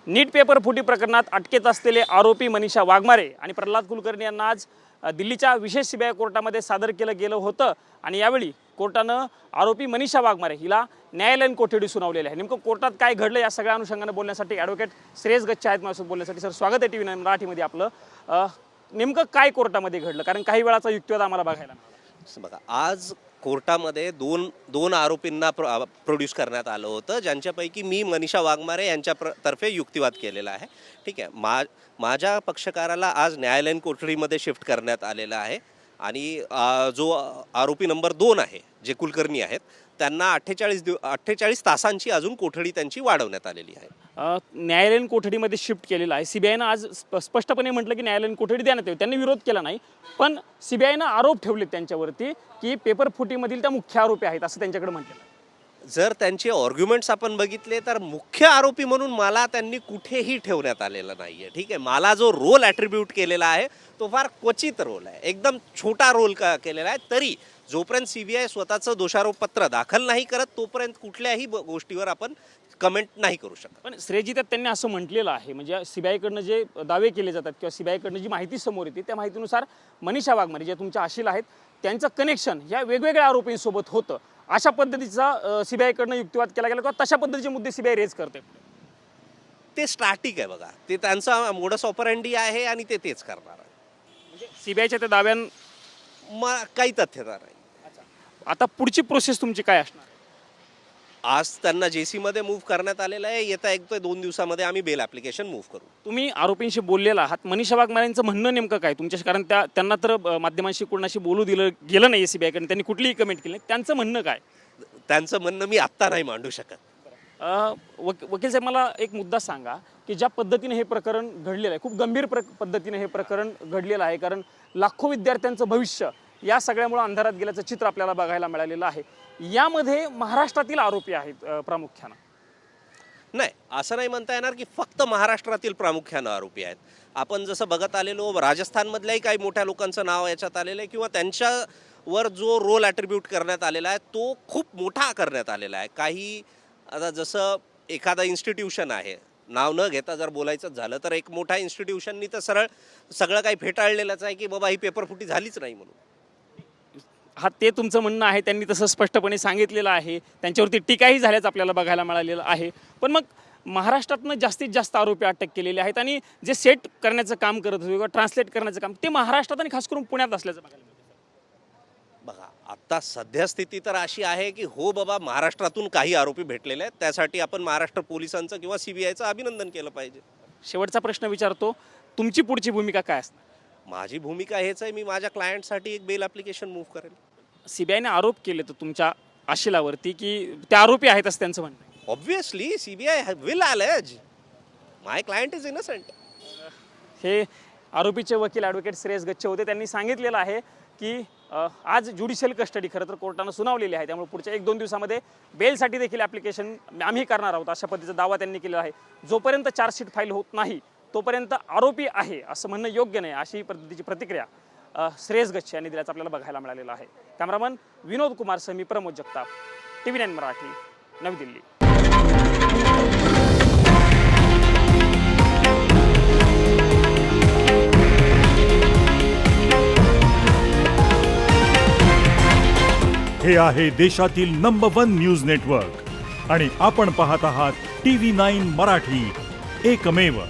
नीट paper फुटी प्रकरणात अटकेत असलेले आरोपी मनीषा वाघमारे आणि प्रल्हाद कुलकर्णी यांना आज दिल्लीच्या विशेष सीबीआय कोर्टामध्ये सादर केलं गेलं होतं आणि यावेळी कोर्टानं आरोपी मनीषा वाघमारे हिला न्यायालयीन कोठडी सुनावलेली आहे। नेमकं कोर्टात काय घडलं या सगळ्या अनुषंगाने बोलण्यासाठी ॲडव्होकेट श्रेयस गच्चे आहेत माझ्यासोबत बोलण्यासाठी। सर स्वागत आहे TV9 मराठीमध्ये आपलं। नेमकं काय कोर्टामध्ये घडलं, कारण काही वेळाचा युक्तिवाद आम्हाला बघायला मिळाला। बघा, आज कोर्टामध्ये दोन आरोपींना प्रोड्यूस करण्यात आलं होतं, ज्यांच्यापैकी मी मनीषा वाघमारे यांच्यातर्फे युक्तिवाद केलेला आहे। ठीक आहे, माझ्या पक्षकाराला आज न्यायालयीन कोठडीमध्ये शिफ्ट करण्यात आलेलं आहे आणि जो आरोपी नंबर 2 आहे, जे कुलकर्णी आहेत, त्यांना 48 तासांची अजून कोठडी त्यांची वाढवण्यात आलेली आहे। न्यायालयीन कोठडीमध्ये शिफ्ट केलेलं आहे। सीबीआयनं आज स्पष्टपणे म्हटलं की न्यायालयीन कोठडी देण्यात यावी। त्यांनी विरोध केला नाही, पण सीबीआयनं आरोप ठेवले त्यांच्यावरती की पेपर फुटीमधील त्या मुख्य आरोपी आहेत असं त्यांच्याकडे म्हटलं आहे। जर त्यांचे आर्ग्युमेंट्स आपण बघितले तर मुख्य आरोपी म्हणून मला त्यांनी कुठेही ठेवण्यात आलेलं नाही आहे। ठीक आहे, मला जो रोल ॲट्रिब्यूट केलेला आहे तो फार क्वचित रोल आहे, एकदम छोटा रोल केलेला आहे। तरी जोपर्यंत सीबीआय स्वतःचं दोषारोपपत्र दाखल नाही करत तोपर्यंत कुठल्याही गोष्टीवर आपण कमेंट नाही करू शकत। पण श्रेयजी त्यांनी असं म्हटलेलं आहे, म्हणजे सीबीआयकडनं जे दावे केले जातात किंवा सीबीआयकडनं जी माहिती समोर येते त्या माहितीनुसार मनीषा वाघमारे जे तुमच्या आशील आहेत त्यांचं कनेक्शन या वेगवेगळ्या आरोपींसोबत होतं, अशा पद्धतीचा सीबीआयकडनं युक्तिवाद केला गेला किंवा तशा पद्धतीचे मुद्दे सीबीआय रेज करते। ते स्टॅटिक आहे, बघा, ते त्यांचा मोडस ऑपरंडी आहे आणि ते तेच करणार आहे। म्हणजे सीबीआयच्या त्या दाव्यां काही तथ्यता नाही। आता पुढची प्रोसेस तुमची काय असणार? आज त्यांना जेसी मध्ये मूव्ह करण्यात आलेलं आहे। येत्या 1 ते 2 दिवसामध्ये आम्ही बेल ॲप्लिकेशन मूव्ह करू। तुम्ही आरोपींशी बोललेला आहात, मनीषा वाघमारेंचं म्हणणं नेमकं काय तुमच्याशी? कारण त्यांना तर माध्यमांशी कोणाशी बोलू दिलं गेलं नाही सीबीआयकडे, त्यांनी कुठलीही कमेंट केली नाही। त्यांचं म्हणणं काय? त्यांचं म्हणणं मी आत्ता नाही मांडू शकत। वकील साहेब, मला एक मुद्दा सांगा की ज्या पद्धतीने हे प्रकरण घडलेलं आहे, खूप गंभीर पद्धतीने हे प्रकरण घडलेलं आहे, कारण लाखो विद्यार्थ्यांचं भविष्य या सगळ्यामुळे अंधारात गेल्याचं चित्र आपल्याला बघायला मिळालेलं आहे। यामध्ये महाराष्ट्रातील आरोपी आहेत प्रामुख्यानं? नाही, असं नाही म्हणता येणार की फक्त महाराष्ट्रातील प्रामुख्यानं आरोपी आहेत। आपण जसं बघत आलेलो, राजस्थानमधल्याही काही मोठ्या लोकांचं नाव याच्यात आलेलं आहे किंवा त्यांच्यावर जो रोल ॲट्रिब्यूट करण्यात आलेला आहे तो खूप मोठा करण्यात आलेला आहे। काही आता जसं एखादा इन्स्टिट्यूशन आहे, नाव न घेता जर बोलायचं झालं तर एक मोठ्या इन्स्टिट्यूशननी तर सरळ सगळं काही फेटाळलेलंच आहे की बाबा ही पेपरफुटी झालीच नाही म्हणून। हा, ते तुमचं म्हणणं आहे, त्यांनी तसं स्पष्टपणे सांगितलेलं आहे, त्यांच्यावरती टीकाही झाल्याचं आपल्याला बघायला मिळालेलं आहे। पण मग महाराष्ट्रातनं जास्तीत जास्त आरोपी अटक केलेले आहेत आणि जे सेट करण्याचं काम करत होते किंवा ट्रान्सलेट करण्याचं काम ते महाराष्ट्रात आणि खास करून पुण्यात असल्याचं बघायला मिळतं। बघा, आता सध्या स्थिती तर अशी आहे की हो बाबा, महाराष्ट्रातून काही आरोपी भेटलेले आहेत, त्यासाठी आपण महाराष्ट्र पोलिसांचं किंवा सीबीआयचं अभिनंदन केलं पाहिजे। शेवटचा प्रश्न विचारतो, तुमची पुढची भूमिका काय असणार? माझी भूमिका हेच आहे, मी माझ्या क्लायंटसाठी एक बेल ॲप्लिकेशन मूव्ह करेल। सीबीआयने आरोप केले तर तुमच्या आशिलावरती की ते आरोपी आहेत असं त्यांचं म्हणणं आहे। Obviously CBI will allege my client is innocent. हे आरोपीचे वकील ॲडव्होकेट श्रेयस गच्चे होते। त्यांनी सांगितलेलं आहे की आज ज्युडिशियल कस्टडी खरं तर कोर्टानं सुनावलेली आहे, त्यामुळे पुढच्या 1-2 दिवसामध्ये बेलसाठी देखील ॲप्लिकेशन आम्ही करणार आहोत अशा पद्धतीचा दावा त्यांनी केलेला आहे। जोपर्यंत चार्जशीट फाईल होत नाही तोपर्यंत आरोपी आहे असं म्हणणं योग्य नाही, अशी पद्धतीची प्रतिक्रिया श्रेयस गच्चे यांनी दिल्याचं आपल्याला बघायला मिळालेलं आहे। कॅमेरामन विनोद कुमार सह मी प्रमोद जगताप, TV9 मराठी, नवी दिल्ली। हे आहे देशातील नंबर 1 न्यूज नेटवर्क आणि आपण पाहत आहात TV9 मराठी, एकमेव।